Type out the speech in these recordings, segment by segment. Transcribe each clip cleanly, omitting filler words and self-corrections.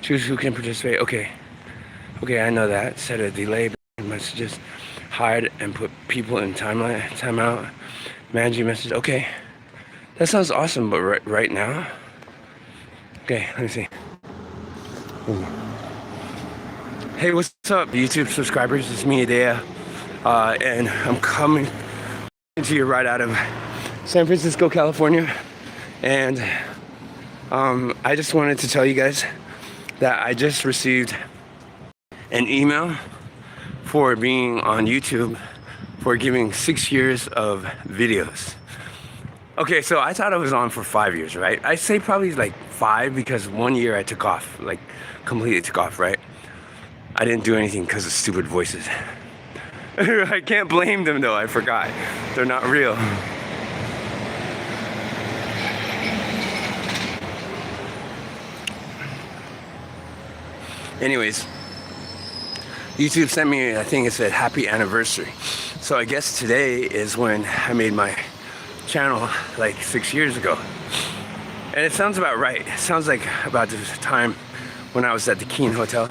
Choose who can participate. Okay. Okay, I know that. Set a delay messages. Hide and put people in timeout. Manage your message. Okay. That sounds awesome, but right now? Okay, let me see. Hey, what's up, YouTube subscribers? It's me, eDEYA. And I'm coming to you right out of San Francisco, California. And I just wanted to tell you guys that I just received an email for being on YouTube for giving 6 years of videos. Okay, so I thought I was on for 5 years, right? I say probably like 5 because 1 year I took off, like completely took off, right? I didn't do anything because of stupid voices. I can't blame them though, I forgot. They're not real. Anyways, YouTube sent me a thing that said happy anniversary. So I guess today is when I made my channel like 6 years ago. And it sounds about right. It sounds like about the time when I was at the Keene Hotel.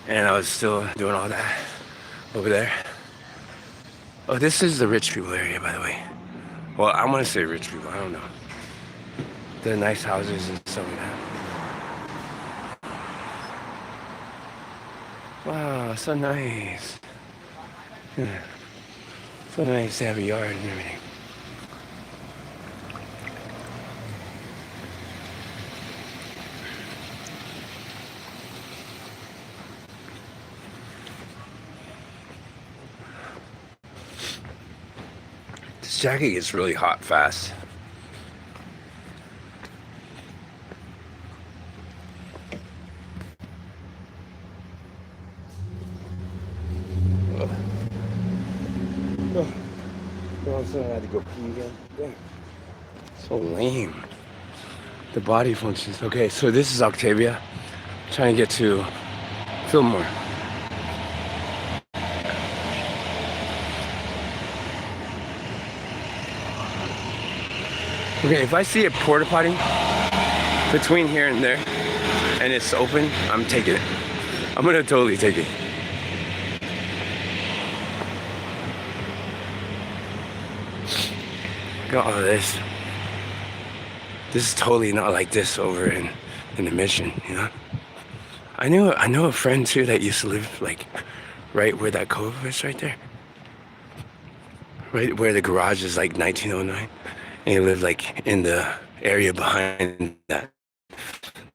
And I was still doing all that over there. Oh, this is the rich people area, by the way. Well, I want to say rich people, I don't know. The nice houses and stuff like that. Wow, so nice. Yeah. So nice to have a yard and everything. This jacket gets really hot fast. I had to go pee again. Yeah. So lame. The body functions. Okay, so this is Octavia. I'm trying to get to Fillmore. Okay, if I see a porta potty between here and there and it's open, I'm taking it. I'm gonna totally take it. Look at all this. This is totally not like this over in the Mission, you know? I know a friend too that used to live like right where that cove is right there. Right where the garage is like 1909. And he lived like in the area behind that.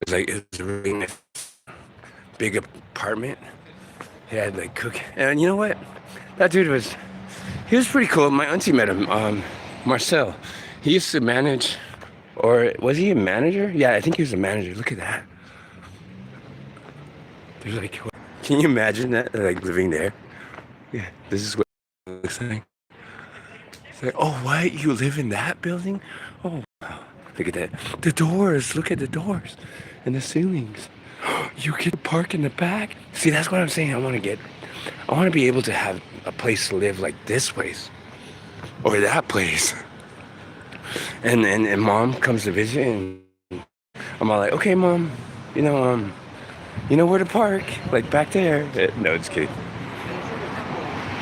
It was a really nice big apartment. He had like cooking. And you know what? That dude he was pretty cool. My auntie met him, Marcel. He used to manage, or was he a manager? Yeah, I think he was a manager. Look at that. There's like, can you imagine that? Like living there? Yeah, this is what it looks like. It's like, oh, what? You live in that building? Oh, wow. Look at that. The doors. Look at the doors and the ceilings. You can park in the back. See, that's what I'm saying. I want to be able to have a place to live like this place or that place. And mom comes to visit and I'm all like, okay, mom, you know where to park, like back there. No, just kidding.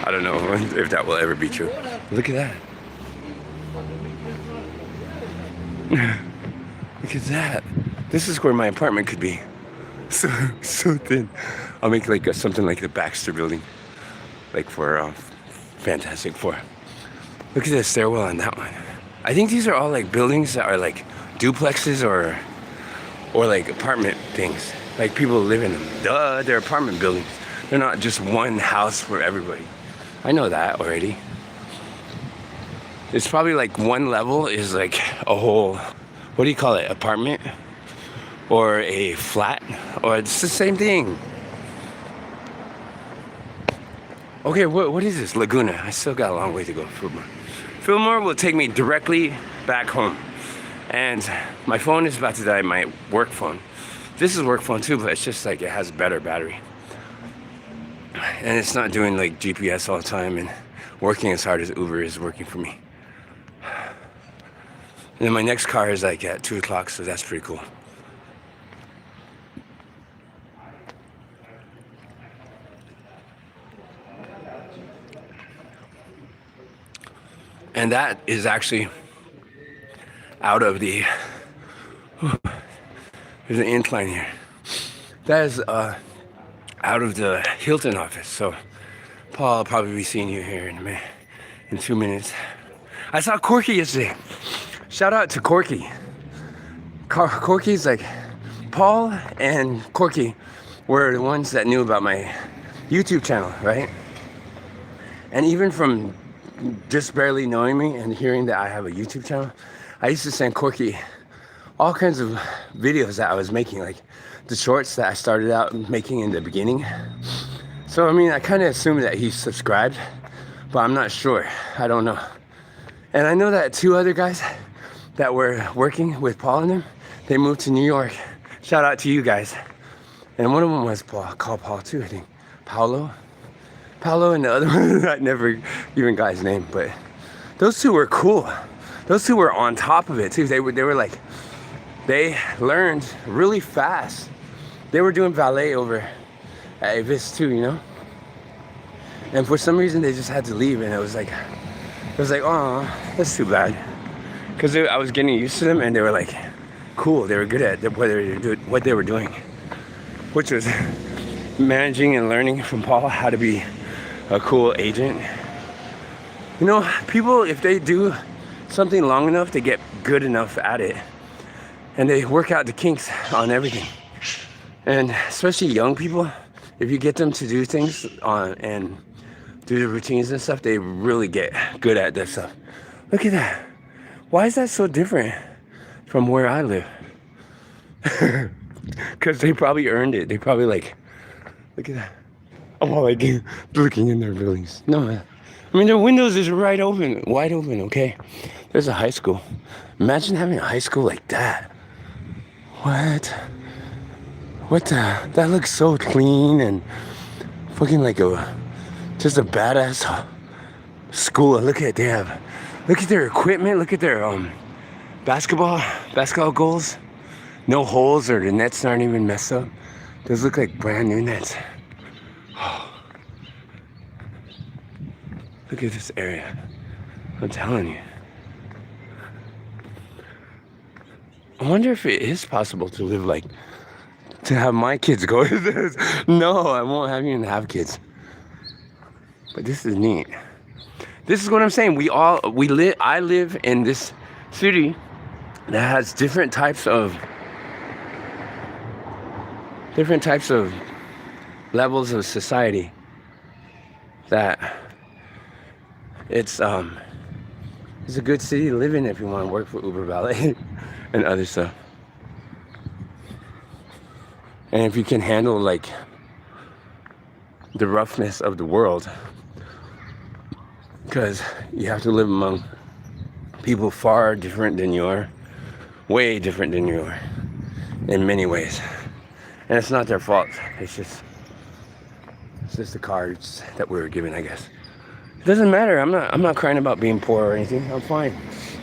I don't know if that will ever be true. Look at that. Look at that. This is where my apartment could be. So thin. I'll make like something like the Baxter building, like for Fantastic Four. Look at the stairwell on that one. I think these are all like buildings that are like duplexes or like apartment things. Like people live in them. Duh, they're apartment buildings. They're not just one house for everybody. I know that already. It's probably like one level is like a whole, what do you call it, apartment? Or a flat? Or it's the same thing. Okay, what is this? Laguna. I still got a long way to go. Fillmore will take me directly back home. And my phone is about to die, my work phone. This is work phone too, but it's just like it has a better battery. And it's not doing like GPS all the time and working as hard as Uber is working for me. And then my next car is like at 2 o'clock, so that's pretty cool. And that is actually out of the, there's an incline here. That is out of the Hilton office. So Paul, I'll probably be seeing you here in a minute, in 2 minutes. I saw Corky yesterday. Shout out to Corky. Corky's like, Paul and Corky were the ones that knew about my YouTube channel, right? And even from just barely knowing me and hearing that I have a YouTube channel, I used to send Corky all kinds of videos that I was making, like the shorts that I started out making in the beginning. So, I mean, I kind of assumed that he subscribed, but I'm not sure. I don't know. And I know that 2 other guys that were working with Paul and them, they moved to New York. Shout out to you guys. And one of them was Paul, called Paul too, I think. Paolo, and the other one, I never even got his name, but those 2 were cool. Those 2 were on top of it too. They were like, they learned really fast. They were doing valet over at Avis too, you know? And for some reason they just had to leave, and it was like, oh, that's too bad. Because I was getting used to them, and they were like, cool. They were good at what they were doing, which was managing and learning from Paul how to be a cool agent. You know, people, if they do something long enough, they get good enough at it, and they work out the kinks on everything. And especially young people, if you get them to do things and do the routines and stuff, they really get good at that stuff. Look at that. Why is that so different from where I live? Because they probably earned it. They probably like, look at that. I'm all like looking in their buildings. No, I mean, their windows is wide open, okay? There's a high school. Imagine having a high school like that. What the, that looks so clean and fucking like just a badass school. Look at their equipment, look at their basketball goals. No holes, or the nets aren't even messed up. Those look like brand new nets. Oh. Look at this area. I'm telling you. I wonder if it is possible to live like, to have my kids go to this. No, I won't have kids. But this is neat. This is what I'm saying. I live in this city that has different types of levels of society. That it's a good city to live in if you want to work for Uber Valet and other stuff. And if you can handle like the roughness of the world, because you have to live among people far different than you are, way different than you are, in many ways. And it's not their fault. It's just the cards that we were given, I guess. It doesn't matter. I'm not crying about being poor or anything. I'm fine.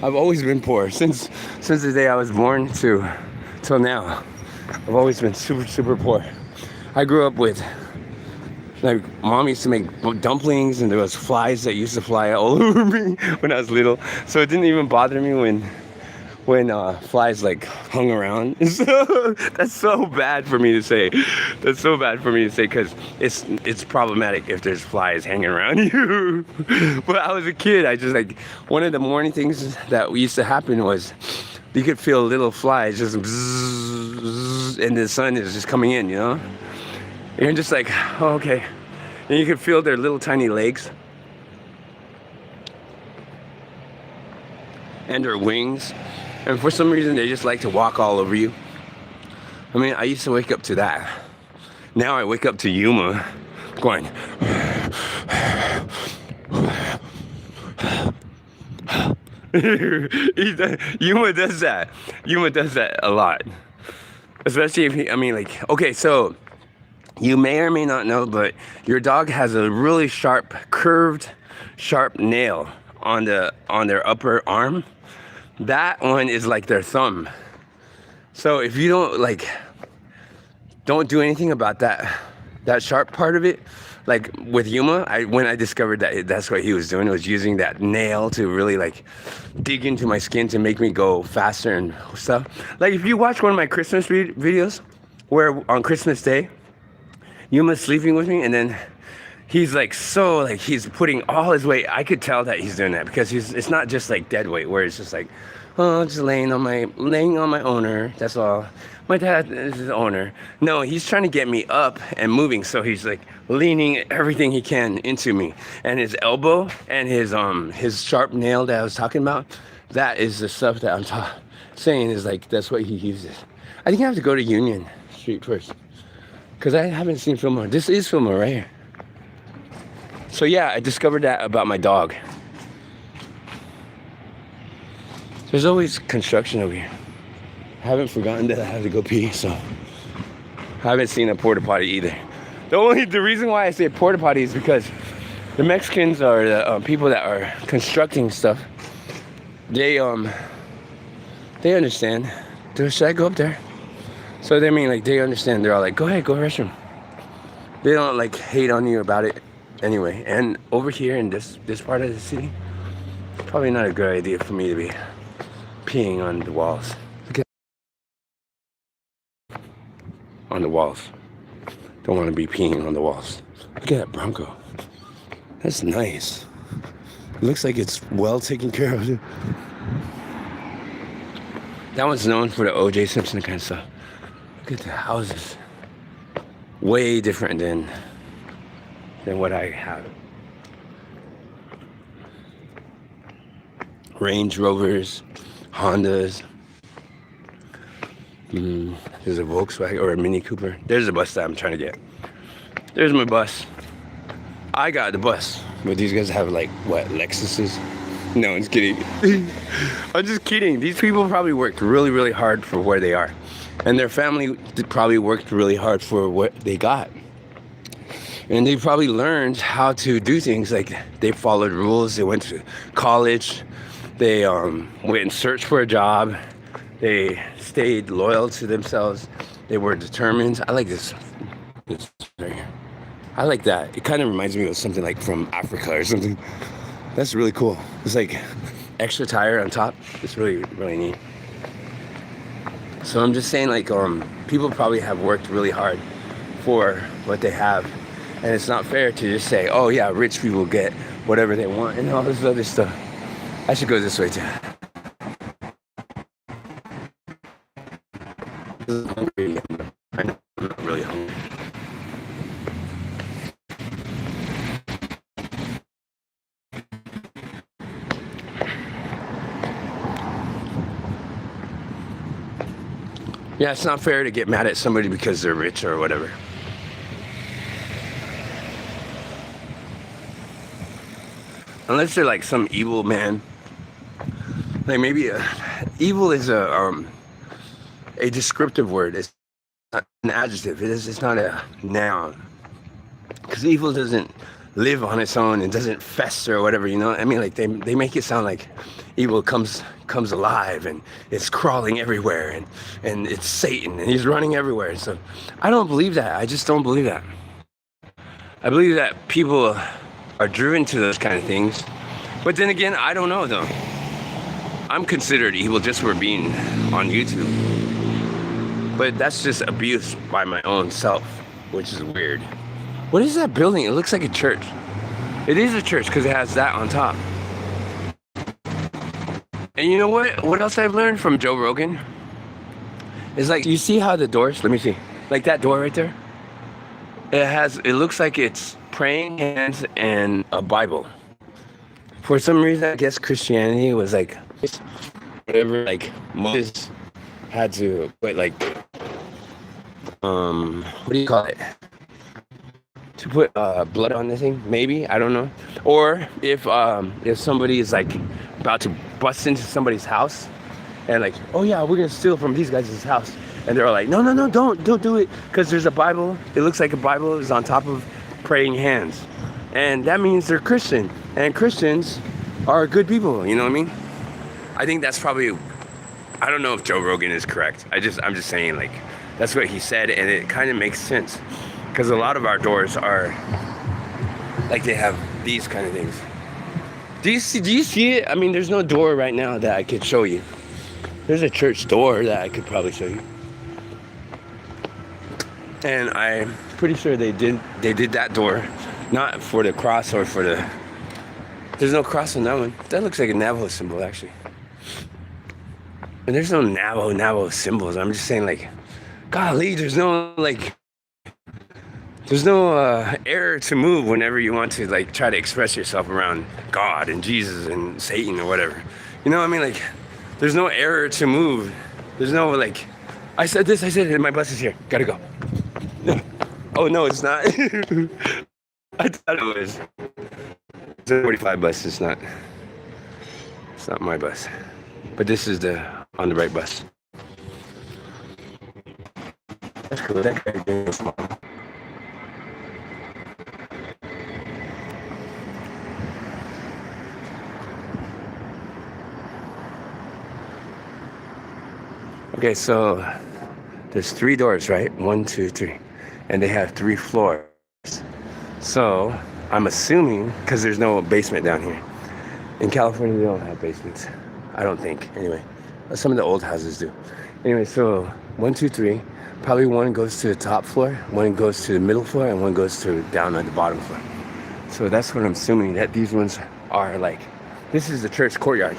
I've always been poor since the day I was born till now. I've always been super poor. I grew up with, like, mom used to make dumplings, and there was flies that used to fly all over me when I was little. So it didn't even bother me when flies like hung around. That's so bad for me to say. That's so bad for me to say, because it's problematic if there's flies hanging around you. But I was a kid. I just, like, one of the morning things that used to happen was you could feel little flies just bzzz, and the sun is just coming in, you know? You're just like, oh, okay. And you could feel their little tiny legs and their wings. And for some reason, they just like to walk all over you. I mean, I used to wake up to that. Now I wake up to yUMa going. yUMa does that. yUMa does that a lot. Especially if he, I mean, like, okay, so you may or may not know, but your dog has a really curved, sharp nail on their upper arm. That one is like their thumb. So if you don't do anything about that that sharp part of it. Like with yUMa, when I discovered that that's what he was doing, was using that nail to really like dig into my skin to make me go faster and stuff. Like if you watch one of my Christmas videos, where on Christmas Day, yUMa's sleeping with me, and then he's like, so like he's putting all his weight. I could tell that he's doing that because it's not just like dead weight where it's just like, oh, just laying on my owner. That's all. My dad is the owner. No, he's trying to get me up and moving. So he's like leaning everything he can into me. And his elbow and his sharp nail that I was talking about, that is the stuff that I'm saying is like, that's what he uses. I think I have to go to Union Street first, because I haven't seen Fillmore. This is Fillmore right here. So yeah, I discovered that about my dog. There's always construction over here. I haven't forgotten that I have to go pee, so I haven't seen a porta potty either. The reason why I say porta potty is because the Mexicans are the people that are constructing stuff. They understand. Should I go up there? So they mean like they understand. They're all like, go ahead, go restroom. They don't like hate on you about it anyway. And over here in this part of the city, probably not a good idea for me to be peeing on the walls. On the walls. Don't want to be peeing on the walls. Look at that Bronco. That's nice. It looks like it's well taken care of. That one's known for the O.J. Simpson kind of stuff. Look at the houses. Way different than what I have. Range Rovers, Hondas. There's a Volkswagen or a Mini Cooper. There's the bus that I'm trying to get. There's my bus. I got the bus. But these guys have like, what, Lexuses? No, I'm just kidding. I'm just kidding. These people probably worked really, really hard for where they are. And their family probably worked really hard for what they got. And they probably learned how to do things. Like they followed rules. They went to college. They went and searched for a job. They stayed loyal to themselves. They were determined. I like this right here. I like that. It kind of reminds me of something like from Africa or something. That's really cool. It's like extra tire on top. It's really, really neat. So I'm just saying, like, people probably have worked really hard for what they have. And it's not fair to just say, oh yeah, rich people get whatever they want and all this other stuff. I should go this way too. I'm not really hungry. Yeah, it's not fair to get mad at somebody because they're rich or whatever. Unless they're like some evil man. Like maybe evil is a descriptive word. It's not an adjective. It's not a noun. Because evil doesn't live on its own and doesn't fester or whatever, you know? I mean, like they make it sound like evil comes alive and it's crawling everywhere and it's Satan and he's running everywhere. So I don't believe that. I just don't believe that. I believe that people are driven to those kind of things. But then again, I don't know though. I'm considered evil just for being on YouTube. But that's just abuse by my own self, which is weird. What is that building? It looks like a church. It is a church because it has that on top. And you know what? What else I've learned from Joe Rogan? Is like, you see how the doors, let me see. Like that door right there? It looks like it's praying hands and a Bible. For some reason, I guess Christianity was like, whatever, like Moses had to put like, what do you call it? To put blood on the thing, maybe, I don't know. Or if somebody is like about to bust into somebody's house and like, oh yeah, we're gonna steal from these guys' house, and they're all like, no, don't do it, because there's a Bible. It looks like a Bible is on top of praying hands, and that means they're Christian, and Christians are good people. You know what I mean? I think that's probably, I don't know if Joe Rogan is correct. I'm just saying, like, that's what he said, and it kind of makes sense. Because a lot of our doors are like they have these kind of things. Do you see it? I mean, there's no door right now that I could show you. There's a church door that I could probably show you. And I'm pretty sure they did that door, not for the cross or for the... There's no cross on that one. That looks like a Navajo symbol, actually. And there's no Navajo symbols. I'm just saying, like, golly, there's no error to move whenever you want to, like, try to express yourself around God and Jesus and Satan or whatever. You know what I mean? Like, there's no error to move. There's no, like, I said it, my bus is here. Gotta go. Oh, no, it's not. I thought it was. It's a 45 bus. It's not my bus. But this is on the right bus. That's cool. That guy is small. Okay, so there's 3 doors, right? 1, 2, 3. And they have 3 floors. So I'm assuming, because there's no basement down here. In California, they don't have basements. I don't think, anyway. Some of the old houses do. Anyway, so 1, 2, 3. Probably one goes to the top floor, one goes to the middle floor, and one goes to down at the bottom floor. So that's what I'm assuming, that these ones are like, this is the church courtyard.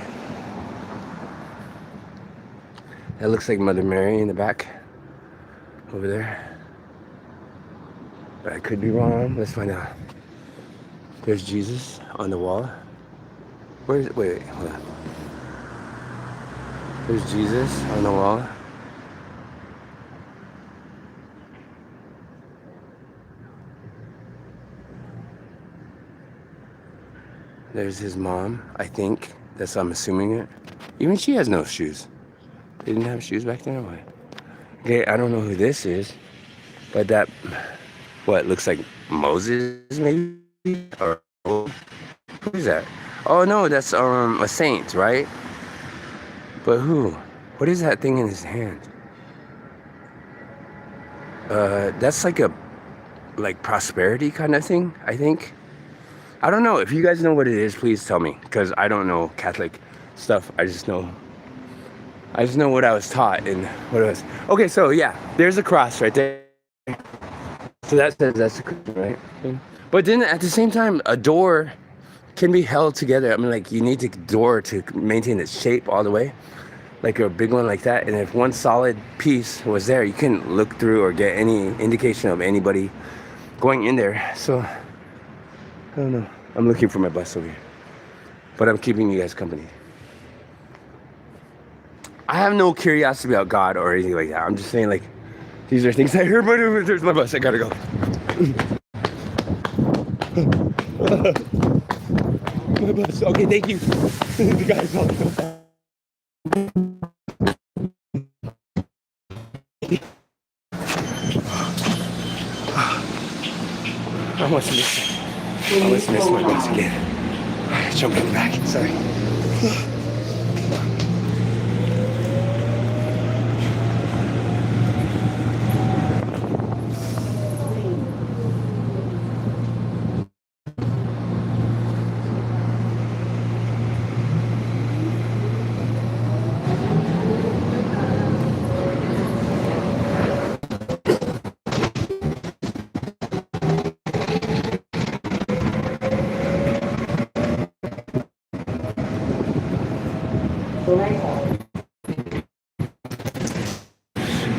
That looks like Mother Mary in the back, over there. But I could be wrong, let's find out. There's Jesus on the wall. Wait, hold on. There's Jesus on the wall. There's his mom, I think. That's how I'm assuming it. Even she has no shoes. They didn't have shoes back then or what? Okay, I don't know who this is. But that, what, looks like Moses maybe? Or who is that? Oh no, that's a saint, right? But who? What is that thing in his hand? That's like a prosperity kind of thing, I think. I don't know. If you guys know what it is, please tell me, because I don't know Catholic stuff. I just know what I was taught and what it was. Okay, so yeah, there's a cross right there. So that says that's a cross, right? But then at the same time, a door can be held together. I mean, like, you need the door to maintain its shape all the way, like a big one like that. And if one solid piece was there, you couldn't look through or get any indication of anybody going in there. So I don't know. I'm looking for my bus over here. But I'm keeping you guys company. I have no curiosity about God or anything like that. I'm just saying, like, these are things I heard, but there's my bus. I gotta go. My bus. Okay, thank you. The guy's on. I almost missed my bus again. Jumping back, sorry.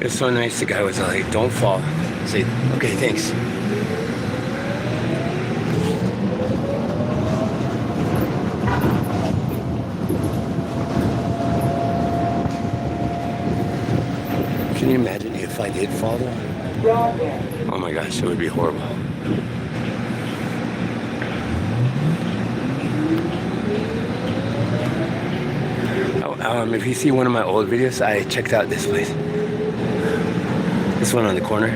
It's so nice. The guy was like, "Don't fall." I say, "Okay, thanks." Can you imagine if I did fall though? Oh my gosh, it would be horrible. If you see one of my old videos, I checked out this place. This one on the corner.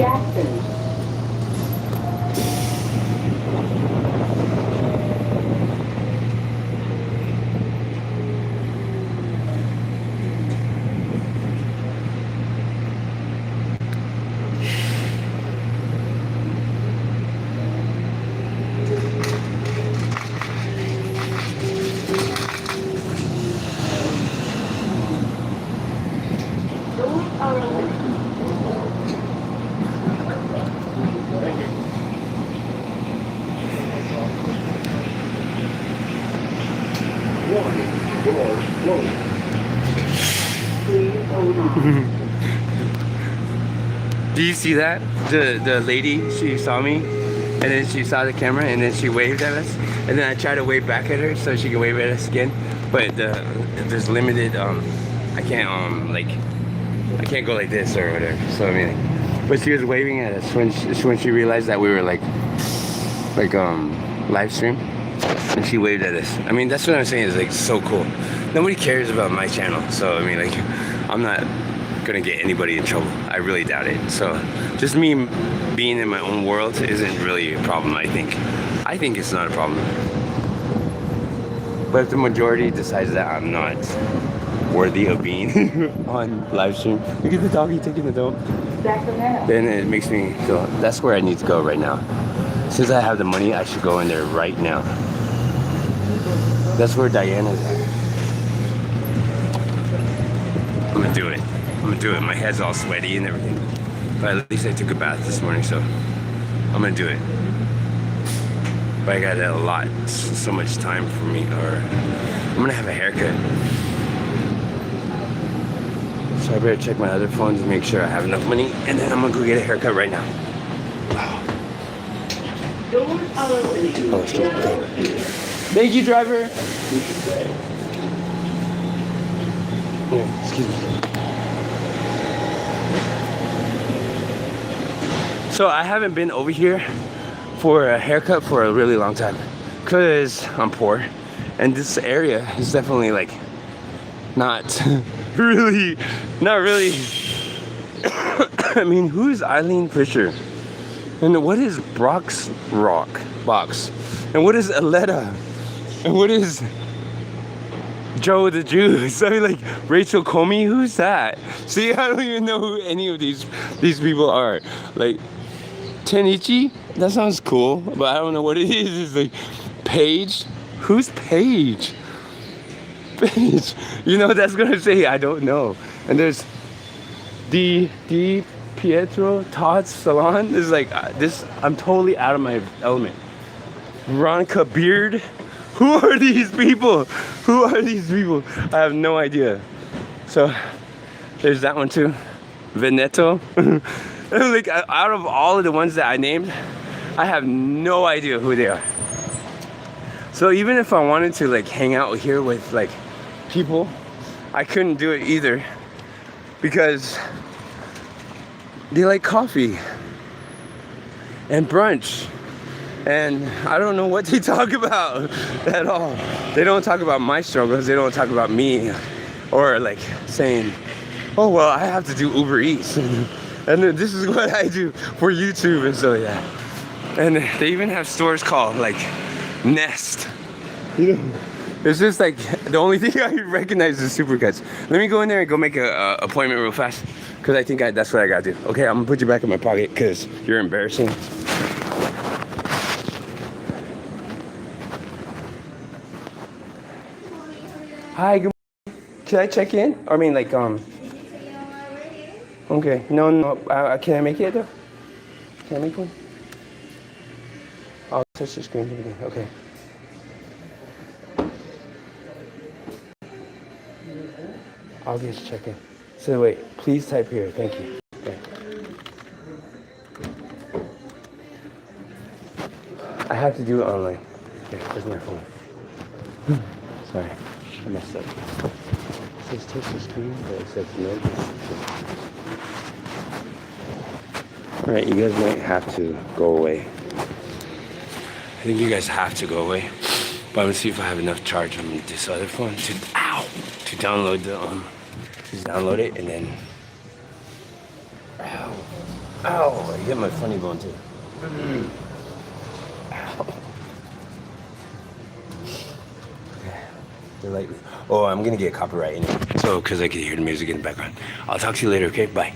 Jackson. Do you see that? The lady, she saw me, and then she saw the camera, and then she waved at us, and then I tried to wave back at her so she can wave at us again, but there's limited, I can't I can't go like this or whatever. So I mean, but she was waving at us when she realized that we were like live stream, and she waved at us. I mean, that's what I'm saying, is like so cool. Nobody cares about my channel, so I mean, like, I'm not gonna get anybody in trouble. I really doubt it. So just me being in my own world isn't really a problem. I think it's not a problem. But if the majority decides that I'm not worthy of being on live stream, look at the doggy taking the dump, then it makes me feel that's where I need to go right now. Since I have the money, I should go in there right now. That's where Diana's at. I'm gonna do it. I'm gonna do it. My head's all sweaty and everything. But at least I took a bath this morning, so I'm gonna do it. But I got so much time for me, or I'm gonna have a haircut. So I better check my other phone to make sure I have enough money, and then I'm gonna go get a haircut right now. Wow. Oh, it's good. Okay. Thank you, driver. Yeah, excuse me. So I haven't been over here for a haircut for a really long time because I'm poor, and this area is definitely like not really. I mean, who is Eileen Fisher? And what is Brock's Rock Box? And what is Aletta? And what is Joe the Juice? I mean, like, Rachel Comey? Who's that? See, I don't even know who any of these people are. Like, Tenichi? That sounds cool, but I don't know what it is. It's like, Paige? Who's Paige? Paige. You know, that's gonna say, I don't know. And there's D. Pietro Todd's Salon. This is like, I'm totally out of my element. Veronica Beard. Who are these people? Who are these people? I have no idea. So there's that one too. Veneto. Like, out of all of the ones that I named, I have no idea who they are. So even if I wanted to like hang out here with like people, I couldn't do it either because they like coffee and brunch. And I don't know what they talk about at all. They don't talk about my struggles. They don't talk about me, or like saying, oh, well, I have to do Uber Eats. And this is what I do for YouTube and so yeah. And they even have stores called like Nest. You know, it's just like the only thing I recognize is Supercuts. Let me go in there and go make a appointment real fast, because I think that's what I gotta do. Okay, I'm gonna put you back in my pocket because you're embarrassing. Hi, good morning. Can I check in? I mean, like, okay. No. Can I make it though? Can I make one? I'll touch the screen again. Okay. I'll just check in. So wait, please type here. Thank you. Okay. I have to do it online. Okay, where's my phone? Sorry. I messed up. It says touch the screen, but it says no. Alright, you guys might have to go away. I think you guys have to go away. But I'm gonna see if I have enough charge on this other phone to download the just download it and then Ow, I hit my funny bone too. Ow. Okay. Oh, I'm gonna get copyright anyway. So, because I can hear the music in the background. I'll talk to you later, okay? Bye.